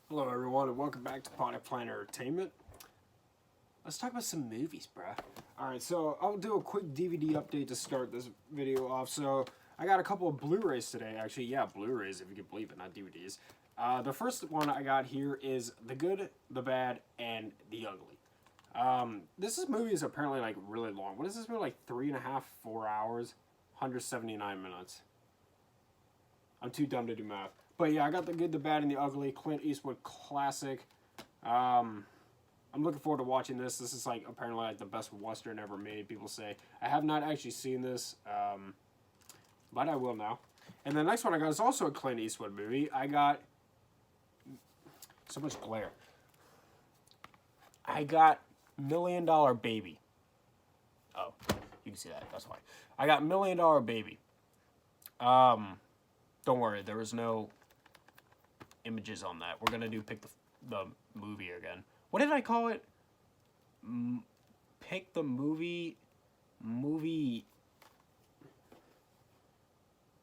Hello everyone and welcome back to Potty Planet Entertainment. Let's talk about some movies, bruh. Alright, so I'll do a quick DVD update to start this video off. So I got a couple of Blu-rays today, actually. Yeah, Blu-rays if you can believe it, not DVDs. The first one I got here is The Good, The Bad, and The Ugly. This movie is apparently like really long. What is this movie, like 3.5, 4 hours? 179 minutes. I'm too dumb to do math. But yeah, I got The Good, The Bad, and The Ugly, Clint Eastwood classic. I'm looking forward to watching this. This is like apparently like the best Western ever made, people say. I have not actually seen this, but I will now. And the next one I got is also a Clint Eastwood movie. I got so much glare. I got $1 Million Baby. Oh, you can see that. That's why. I got $1 Million Baby. Don't worry, there was no images on that. We're gonna do pick the movie again. What did I call it? Pick the movie.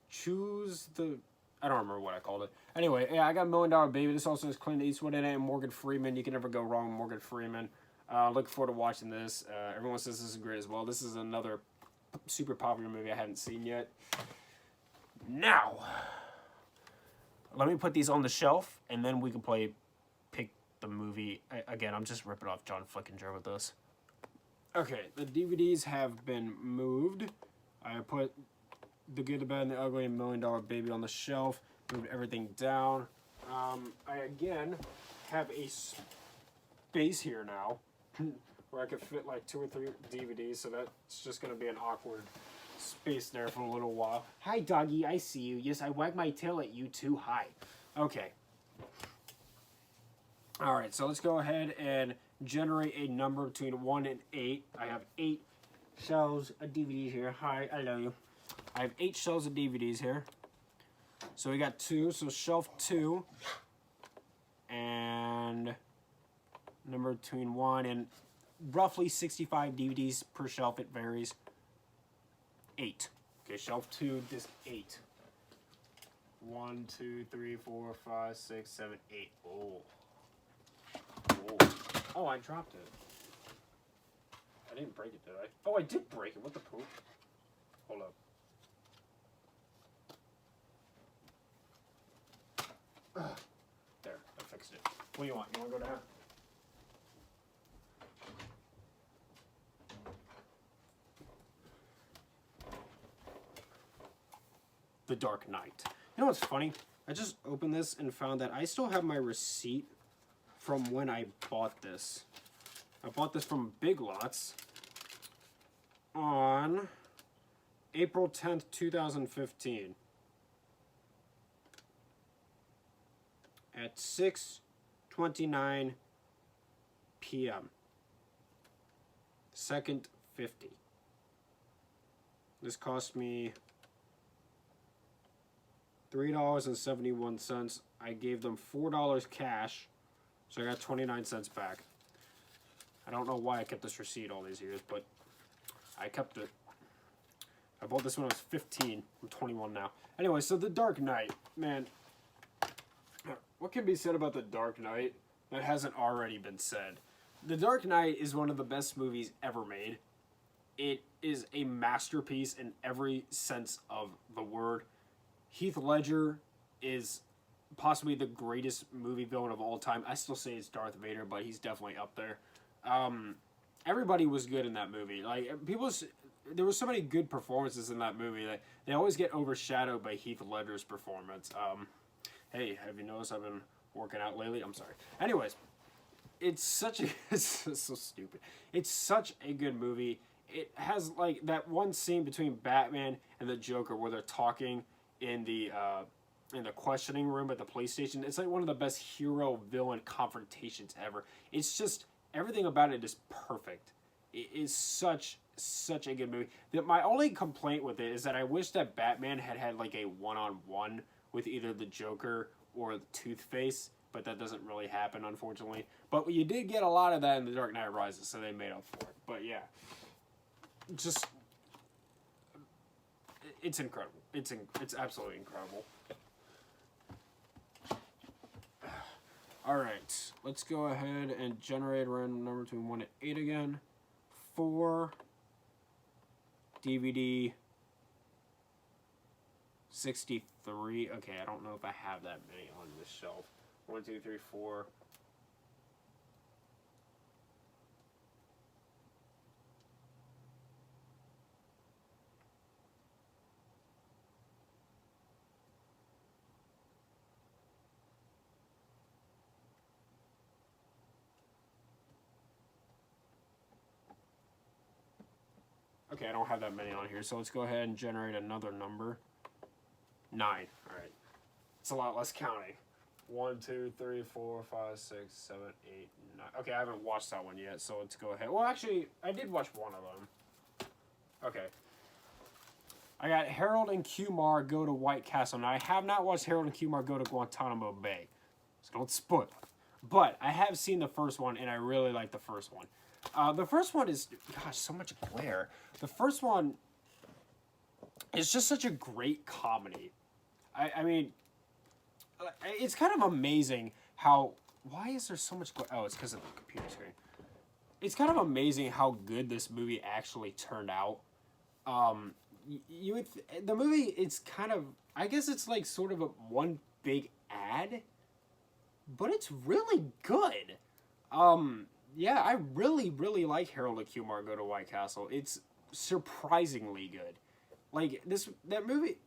Choose the. I don't remember what I called it. Anyway, yeah, I got $1 Million Baby. This also has Clint Eastwood in it and Morgan Freeman. You can never go wrong with Morgan Freeman. Looking forward to watching this. Everyone says this is great as well. This is another super popular movie I haven't seen yet. Now, let me put these on the shelf, and then we can play Pick the Movie. Again, I'm just ripping off John Flickinger with this. Okay, the DVDs have been moved. I put The Good, The Bad, and The Ugly and $1 Million Baby on the shelf. Moved everything down. I, again, have a space here now where I could fit like 2 or 3 DVDs, so that's just going to be an awkward space there for a little while. Hi, doggy. I see you. Yes, I wag my tail at you too. Hi. Okay. Alright, so let's go ahead and generate a number between 1 and 8. I have 8 shelves of DVDs here. Hi, I love you. I have 8 shelves of DVDs here. So we got 2. So shelf 2. And number between 1 and roughly 65 DVDs per shelf. It varies. 8. Okay, shelf 2, disc 8. 1, 2, 3, 4, 5, 6, 7, 8. Oh, I dropped it. I didn't break it, did I? Oh, I did break it. What the poop? Hold up. There, I fixed it. What do you want? You want to go down? The Dark Knight. You know what's funny? I just opened this and found that I still have my receipt from when I bought this. I bought this from Big Lots on April 10th, 2015 at 6:29 p.m. Second 50. This cost me $3.71. I gave them $4 cash, so I got 29 cents back. I don't know why I kept this receipt all these years, but I kept it. I bought this when I was 15. I'm 21 now. Anyway, so The Dark Knight, man. What can be said about The Dark Knight that hasn't already been said? The Dark Knight is one of the best movies ever made. It is a masterpiece in every sense of the word. Heath Ledger is possibly the greatest movie villain of all time. I still say it's Darth Vader, but he's definitely up there. Everybody was good in that movie. Like there were so many good performances in that movie that they always get overshadowed by Heath Ledger's performance. Hey, have you noticed I've been working out lately? I'm sorry. Anyways, it's so stupid. It's such a good movie. It has like that one scene between Batman and the Joker where they're talking in the questioning room at the police station. It's like one of the best hero-villain confrontations ever. It's just, everything about it is perfect. It is such a good movie. My only complaint with it is that I wish that Batman had like a one-on-one with either the Joker or the Toothface, but that doesn't really happen, unfortunately. But you did get a lot of that in The Dark Knight Rises, so they made up for it. But yeah, just, it's incredible. It's absolutely incredible. Alright, let's go ahead and generate a random number between 1 and 8 again. 4. DVD 63. Okay, I don't know if I have that many on this shelf. 1, 2, 3, 4. Okay, I don't have that many on here, so let's go ahead and generate another number. 9. Alright. It's a lot less counting. 1, 2, 3, 4, 5, 6, 7, 8, 9. Okay, I haven't watched that one yet, so let's go ahead. Well, actually, I did watch one of them. Okay. I got Harold and Kumar Go to White Castle. Now, I have not watched Harold and Kumar Go to Guantanamo Bay, so don't spoil it. But I have seen the first one, and I really like the first one. The first one is, gosh, so much glare. The first one is just such a great comedy. I mean, it's kind of amazing how, why is there so much glare? Oh, it's because of the computer screen. It's kind of amazing how good this movie actually turned out. The movie, it's kind of, I guess it's like sort of one big ad, but it's really good. Yeah, I really, really like Harold and Kumar Go to White Castle. It's surprisingly good. Like, this movie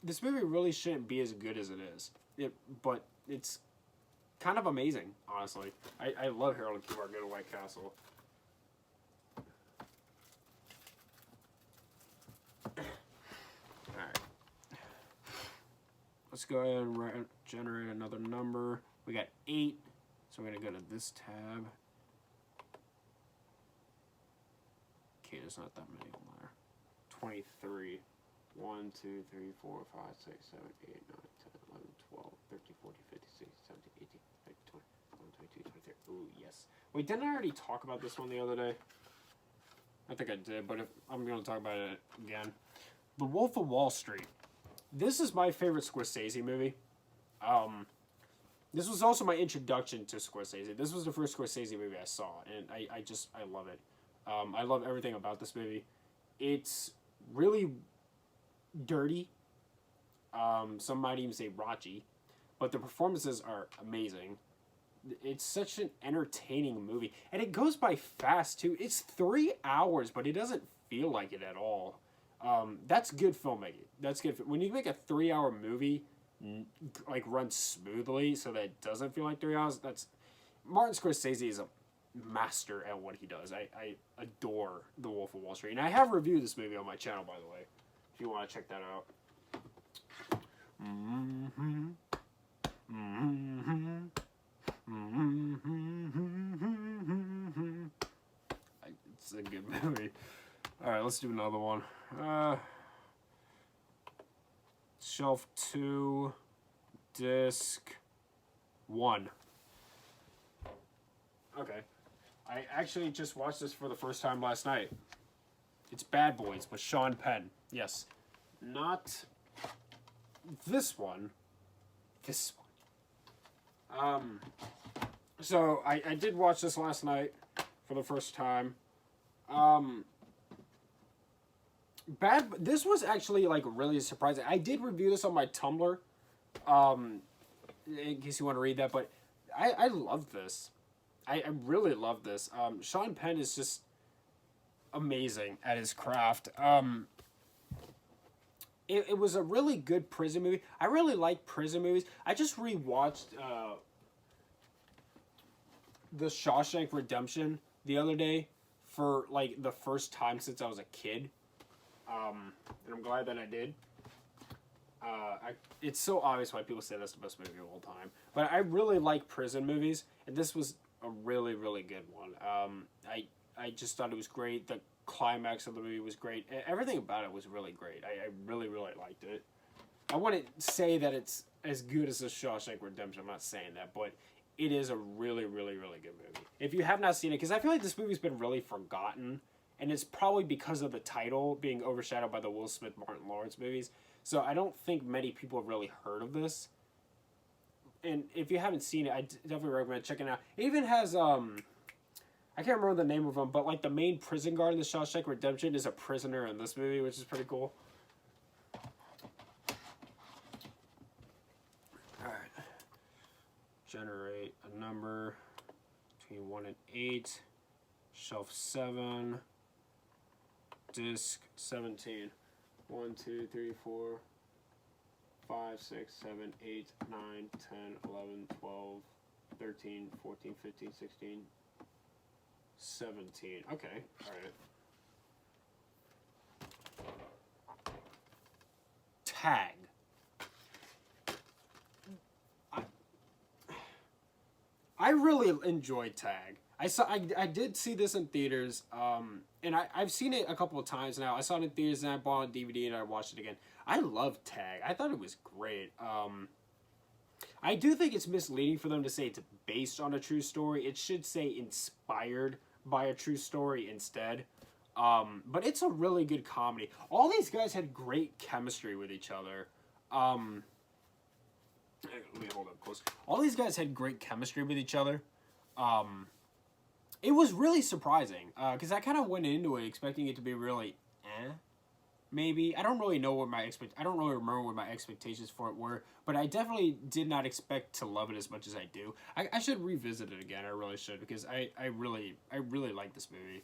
really shouldn't be as good as it is. But it's kind of amazing, honestly. I love Harold and Kumar Go to White Castle. Alright. Let's go ahead and generate another number. We got 8, so we're going to go to this tab. Okay, there's not that many on there. 23. 1, 2, 3, 4, 5, 6, 7, 8, 9, 10, 11, 12, 13, 14, 15, 16, 17, 18, 19, 20, 21, 22, 23. Ooh, yes. Wait, didn't I already talk about this one the other day? I think I did, but I'm going to talk about it again. The Wolf of Wall Street. This is my favorite Scorsese movie. This was also my introduction to Scorsese. This was the first Scorsese movie I saw, and I love it. I love everything about this movie. It's really dirty. Some might even say raunchy, but the performances are amazing. It's such an entertaining movie, and it goes by fast too. It's 3 hours, but it doesn't feel like it at all. That's good filmmaking. That's good. When you make a 3-hour movie, like, run smoothly so that it doesn't feel like 3 hours, that's Martin Scorsese is a master at what he does. I adore The Wolf of Wall Street, and I have reviewed this movie on my channel, by the way, if you want to check that out. It's a good movie. Alright, let's do another one. Shelf 2, disc 1. Okay. I actually just watched this for the first time last night. It's Bad Boys with Sean Penn. Yes. Not this one. This one. So I did watch this last night for the first time. This was actually, like, really surprising. I did review this on my Tumblr, in case you want to read that, but I love this. I really love this. Sean Penn is just amazing at his craft. It was a really good prison movie. I really like prison movies. I just rewatched The Shawshank Redemption the other day for, like, the first time since I was a kid. And I'm glad that I did. It's so obvious why people say that's the best movie of all time. But I really like prison movies, and this was a really, really good one. I just thought it was great. The climax of the movie was great. Everything about it was really great. I really, really liked it. I wouldn't say that it's as good as The Shawshank Redemption. I'm not saying that, but it is a really, really, really good movie. If you have not seen it, because I feel like this movie's been really forgotten, and it's probably because of the title being overshadowed by the Will Smith, Martin Lawrence movies. So I don't think many people have really heard of this. and if you haven't seen it, I definitely recommend checking it out. It even has I can't remember the name of them, but like the main prison guard in the Shawshank Redemption is a prisoner in this movie, which is pretty cool. All right, generate a number between 1 and 8. Shelf 7. Disc 17. 1, 2, 3, 4, 5, 6, 7, 8, 9, 10, 11, 12, 13, 14, 15, 16, 17. Okay, alright. Tag. I really enjoyed Tag. I did see this in theaters, and I've seen it a couple of times now. I saw it in theaters, and I bought it on DVD, and I watched it again. I love Tag. I thought it was great. I do think it's misleading for them to say it's based on a true story. It should say inspired by a true story instead. But it's a really good comedy. All these guys had great chemistry with each other. Let me hold up close. All these guys had great chemistry with each other. It was really surprising, because I kind of went into it expecting it to be really, maybe. I don't really know what I don't really remember what my expectations for it were, but I definitely did not expect to love it as much as I do. I should revisit it again. I really should, because I really like this movie.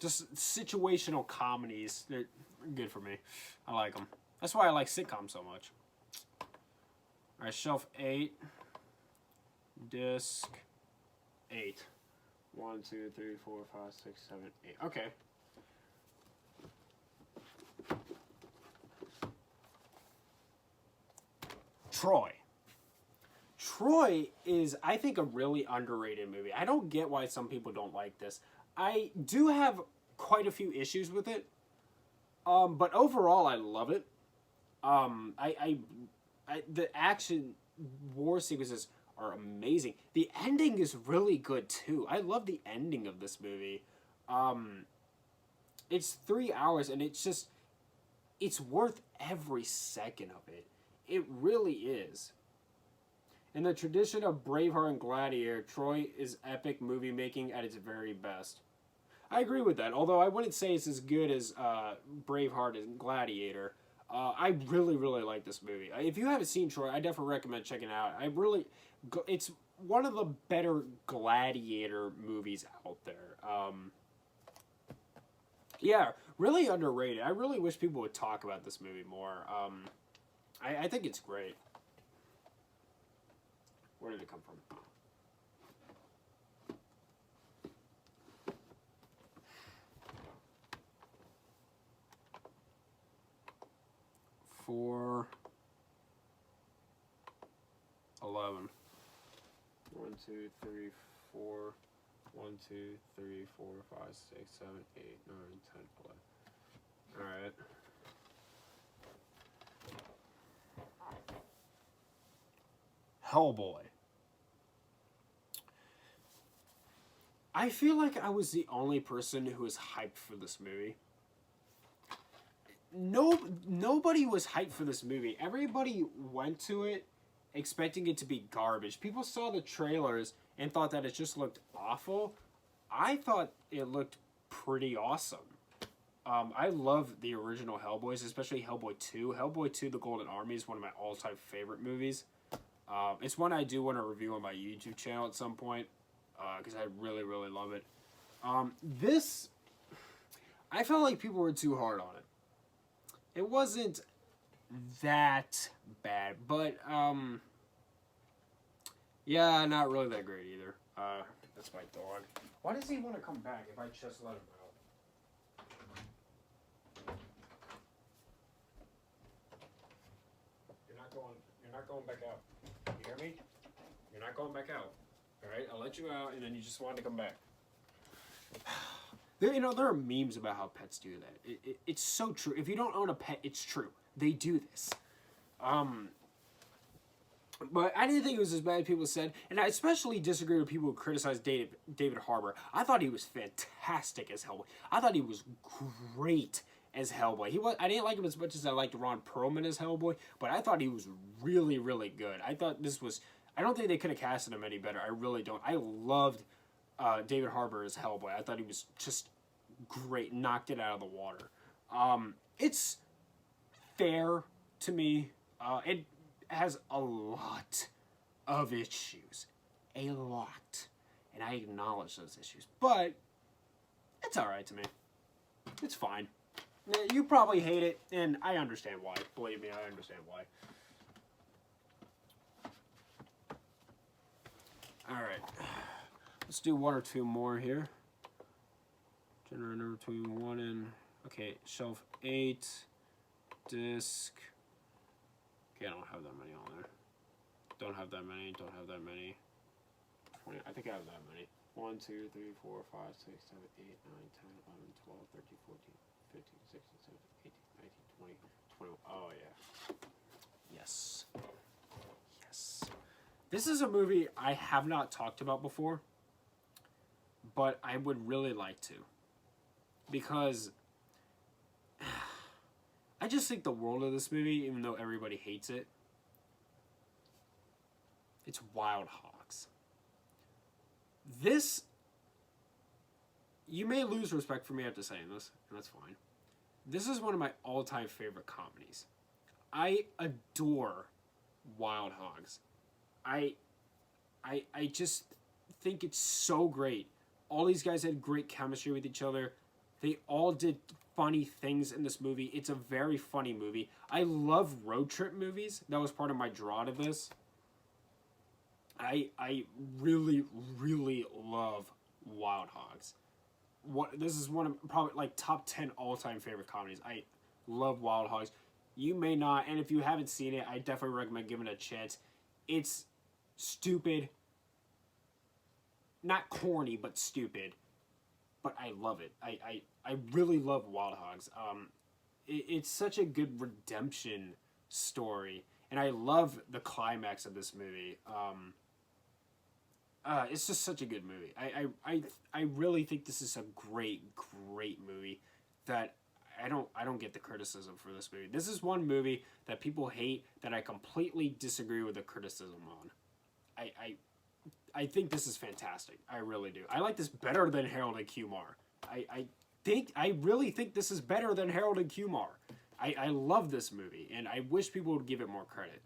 Just situational comedies, they're good for me. I like them. That's why I like sitcoms so much. Alright, shelf 8. Disc 8. 1, 2, 3, 4, 5, 6, 7, 8. Okay. Troy. Troy is, I think, a really underrated movie. I don't get why some people don't like this. I do have quite a few issues with it. But overall, I love it. The action war sequences are amazing. The ending is really good too. I love the ending of this movie. It's 3 hours and it's worth every second of it. It really is. In the tradition of Braveheart and Gladiator, Troy is epic movie making at its very best. I agree with that, although I wouldn't say it's as good as Braveheart and Gladiator. I really like this movie. If you haven't seen Troy, I definitely recommend checking it out. It's one of the better Gladiator movies out there. Yeah, really underrated. I really wish people would talk about this movie more. I think it's great. Where did it come from? $4.11. 1, 2, 3, 4. 1, 2, 3, 4, 5, 6, 7, 8, 9, 10, 11. All right. Hellboy. I feel like I was the only person who was hyped for this movie. Nobody was hyped for this movie. Everybody went to it expecting it to be garbage. People saw the trailers and thought that it just looked awful. I thought it looked pretty awesome. I love the original Hellboys, especially Hellboy 2. Hellboy 2, The Golden Army is one of my all-time favorite movies. It's one I do want to review on my YouTube channel at some point, because I really love it. This, I felt like people were too hard on it. It wasn't that bad, but, yeah, not really that great either. That's my dog. Why does he want to come back if I just let him out? You're not going back out. You hear me? You're not going back out. Alright, I'll let you out, and then you just wanted to come back. There are memes about how pets do that. It's so true. If you don't own a pet, it's true. They do this. But I didn't think it was as bad as people said, and I especially disagree with people who criticize David Harbour. I thought he was fantastic as Hellboy. I thought he was great as Hellboy. I didn't like him as much as I liked Ron Perlman as Hellboy, but I thought he was really, really good. I thought this was... I don't think they could have casted him any better. I really don't. I loved David Harbour as Hellboy. I thought he was just great. Knocked it out of the water. It's fair to me. It has a lot of issues. A lot. And I acknowledge those issues. But it's alright to me. It's fine. You probably hate it, and I understand why. Believe me, I understand why. Alright. Let's do one or two more here. Generator between 1 and... Okay, shelf 8. Disc. Okay, I don't have that many on there. Don't have that many. Don't have that many. 20. I think I have that many. 1, 2, 3, 4, 5, 6, 7, 8, 9, 10, 11, 12, 13, 14, 15, 16, 17, 18, 19, 20, 21. Oh, yeah. Yes. Yes. This is a movie I have not talked about before, but I would really like to. Because I just think the world of this movie, even though everybody hates it, it's Wild Hogs. This, you may lose respect for me after saying this, and that's fine. This is one of my all-time favorite comedies. I adore Wild Hogs. I just think it's so great. All these guys had great chemistry with each other. They all did funny things in this movie. It's a very funny movie. I love road trip movies. That was part of my draw to this. I really, really love Wild Hogs. This is one of probably like top 10 all-time favorite comedies. I love Wild Hogs. You may not, and if you haven't seen it, I definitely recommend giving it a chance. It's stupid. Not corny, but stupid. But I love it. I really love Wild Hogs. It's such a good redemption story. And I love the climax of this movie. It's just such a good movie. I really think this is a great, great movie that I don't get the criticism for this movie. This is one movie that people hate that I completely disagree with the criticism on. I think this is fantastic. I really do. I like this better than Harold and Kumar. I really think this is better than Harold and Kumar. I love this movie, and I wish people would give it more credit.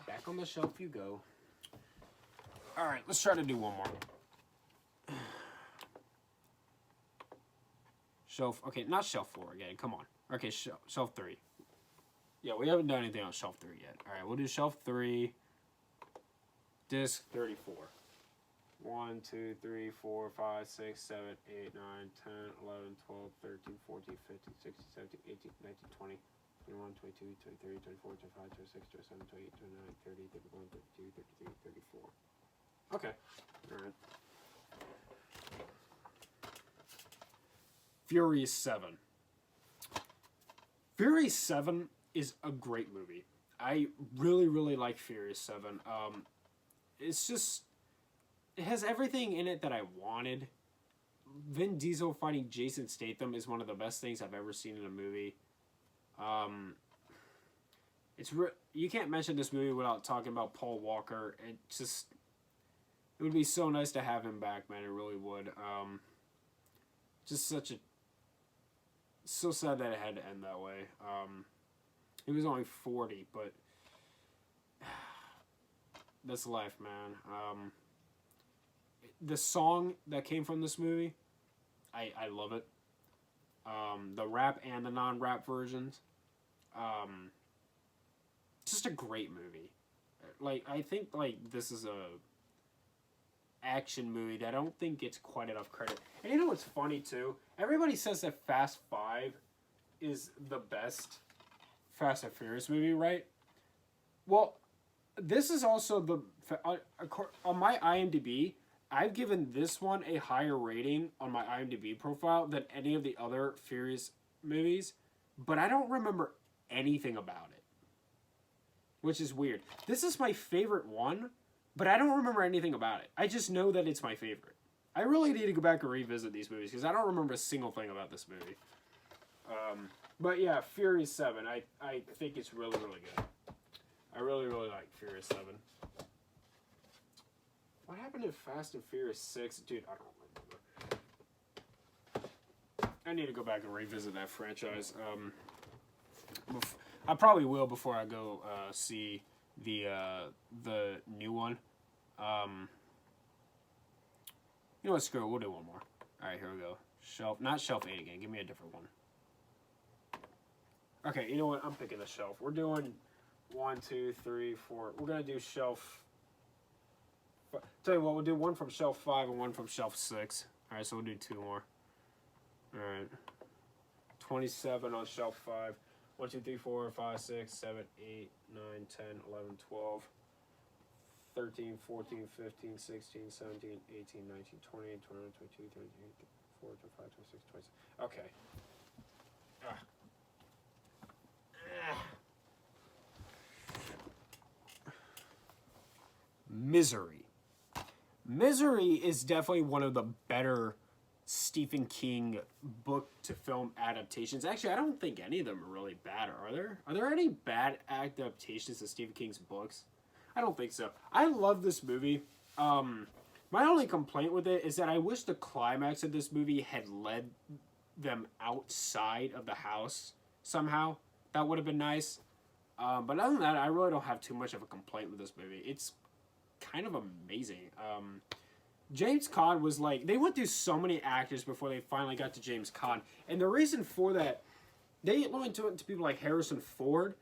Back on the shelf you go. Alright, let's try to do one more. Shelf, okay, not shelf 4 again, come on. Okay, shelf 3. Yeah, we haven't done anything on shelf 3 yet. Alright, we'll do shelf 3. Disc 34. 1, 2, 3, 4, 5, 6, 7, 8, 9, 10, 11, 12, 13, 14, 15, 16, 17, 18, 19, 20, 21, 22, 23, 24, 25, 26, 27, 28, 29, 30, 31, 32, 33, 34. Okay. Alright. Fury 7. Fury 7 is a great movie. I really, really like Fury 7. It's just... It has everything in it that I wanted. Vin Diesel fighting Jason Statham is one of the best things I've ever seen in a movie. You can't mention this movie without talking about Paul Walker. It would be so nice to have him back, man. It really would. Just such a... So sad that it had to end that way. He was only 40, but... That's life, man. The song that came from this movie, I love it. The rap and the non-rap versions. Just a great movie. Like, I think, like, this is a action movie that I don't think gets quite enough credit. And you know what's funny, too? Everybody says that Fast 5 is the best Fast and Furious movie, right? Well, this is also the... On my IMDb... I've given this one a higher rating on my IMDb profile than any of the other Furious movies, but I don't remember anything about it, which is weird. This is my favorite one, but I don't remember anything about it. I just know that it's my favorite. I really need to go back and revisit these movies because I don't remember a single thing about this movie. But yeah, Furious 7. I think it's really, really good. I really, really like Furious 7. What happened in Fast and Furious 6? Dude, I don't remember. I need to go back and revisit that franchise. I probably will before I go see the new one. You know what, screw it, we'll do one more. Alright, here we go. Not shelf 8 again, give me a different one. Okay, you know what, I'm picking the shelf. We're doing 1, 2, 3, 4. We're gonna do shelf... Tell you what, we'll do one from shelf 5 and one from shelf 6. Alright, so we'll do 2 more. Alright. 27 on shelf 5. 1, 2, 3, 4, 5, 6, 7, 8, 9, 10, 11, 12, 13, 14, 15, 16, 17, 18, 19, 20, 21, 22, 23, 24, 25, 26, 27. Okay. Misery. Misery is definitely one of the better Stephen King book to film adaptations. Actually, I don't think any of them are really bad. Are there? Are there any bad adaptations of Stephen King's books? I don't think so. I love this movie. My only complaint with it is that I wish the climax of this movie had led them outside of the house somehow. That would have been nice. But other than that, I really don't have too much of a complaint with this movie. It's kind of amazing. James Caan was like, they went through so many actors before they finally got to James Caan. And the reason for that, they went to people like Harrison Ford,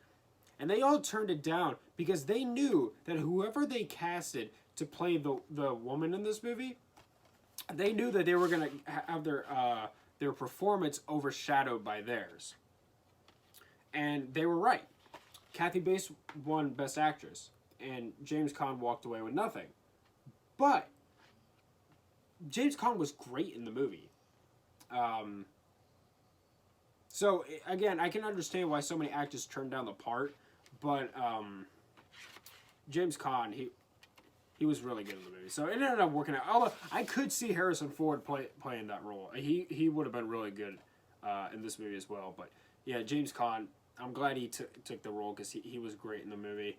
and they all turned it down because they knew that whoever they casted to play the woman in this movie, they knew that they were going to have their performance overshadowed by theirs. And they were right. Kathy Bates won Best Actress, and James Caan walked away with nothing. But James Caan was great in the movie. So, again, I can understand why so many actors turned down the part, but James Caan, he was really good in the movie. So it ended up working out. Although I could see Harrison Ford playing that role. He would have been really good in this movie as well. But, yeah, James Caan, I'm glad he took the role because he was great in the movie.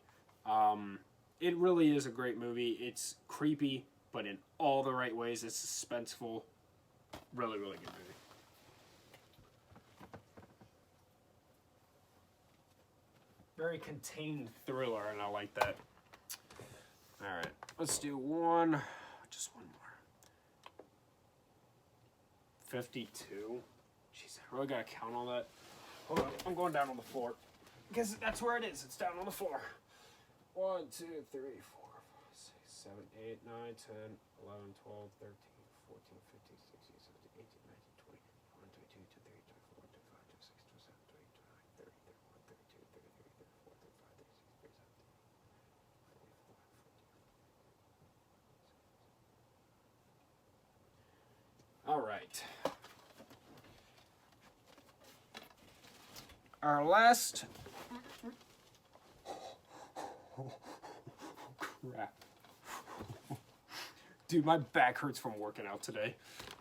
It really is a great movie. It's creepy, but in all the right ways. It's suspenseful. Really, really good movie. Very contained thriller, and I like that. Alright, let's do just one more. 52? Jeez, I really gotta count all that. Hold on, I'm going down on the floor. Because that's where it is, it's down on the floor. 1, 2, 3, 4, 5, 6, 7, 8, 9, 10, 11, 12, 13, 14, 15, 16, 17, 18, 19, 20, 21, 22, 23, 24, 25, 26, 27, 28, 29, 30, 31, 32, 33, 34, 35, 36, 37. All right. Our last... Crap. Dude, my back hurts from working out today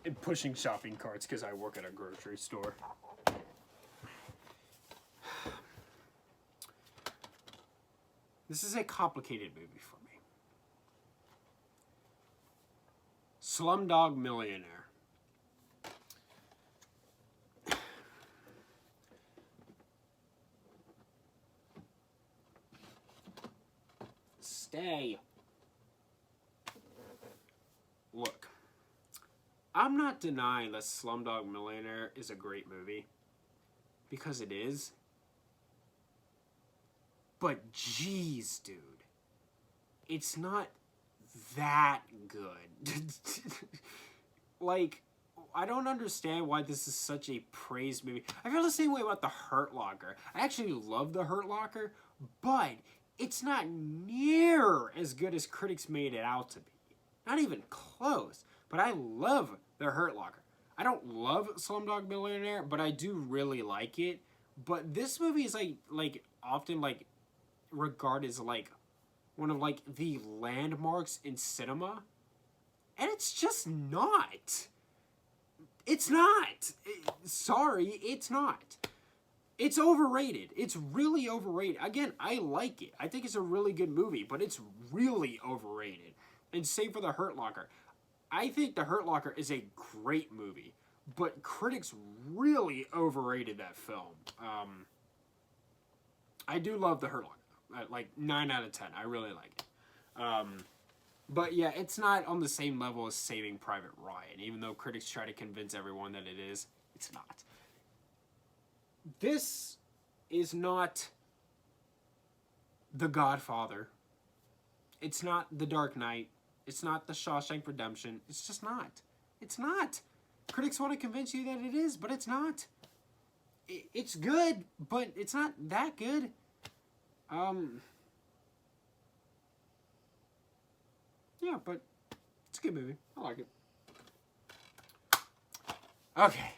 and pushing shopping carts because I work at a grocery store. This is a complicated movie for me. Slumdog Millionaire. Stay. Look, I'm not denying that Slumdog Millionaire is a great movie, because it is. But jeez, dude, it's not that good. Like, I don't understand why this is such a praised movie. I feel the same way about The Hurt Locker. I actually love The Hurt Locker, but it's not near as good as critics made it out to be. Not even close. But I love The Hurt Locker. I don't love Slumdog Millionaire, but I do really like it. But this movie is like often like regarded as like one of like the landmarks in cinema, and it's just not. It's not. Sorry, it's not. It's overrated. It's really overrated. Again, I like it. I think it's a really good movie, but it's really overrated. And same for The Hurt Locker. I think The Hurt Locker is a great movie, but critics really overrated that film. I do love The Hurt Locker. Like 9 out of 10. I really like it. But yeah, it's not on the same level as Saving Private Ryan, even though critics try to convince everyone that it is. It's not. This is not The Godfather. It's not The Dark Knight. It's not The Shawshank Redemption. It's just not. It's not. Critics want to convince you that it is, but it's not. It's good, but it's not that good. Yeah, but it's a good movie. I like it. Okay.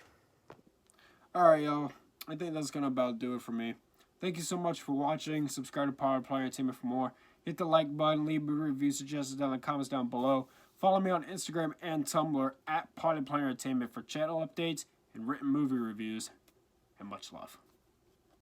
Alright, y'all. I think that's going to about do it for me. Thank you so much for watching. Subscribe to Power Play Entertainment for more. Hit the like button. Leave a review, suggestions down in the comments down below. Follow me on Instagram and Tumblr at Party Player Entertainment for channel updates and written movie reviews. And much love.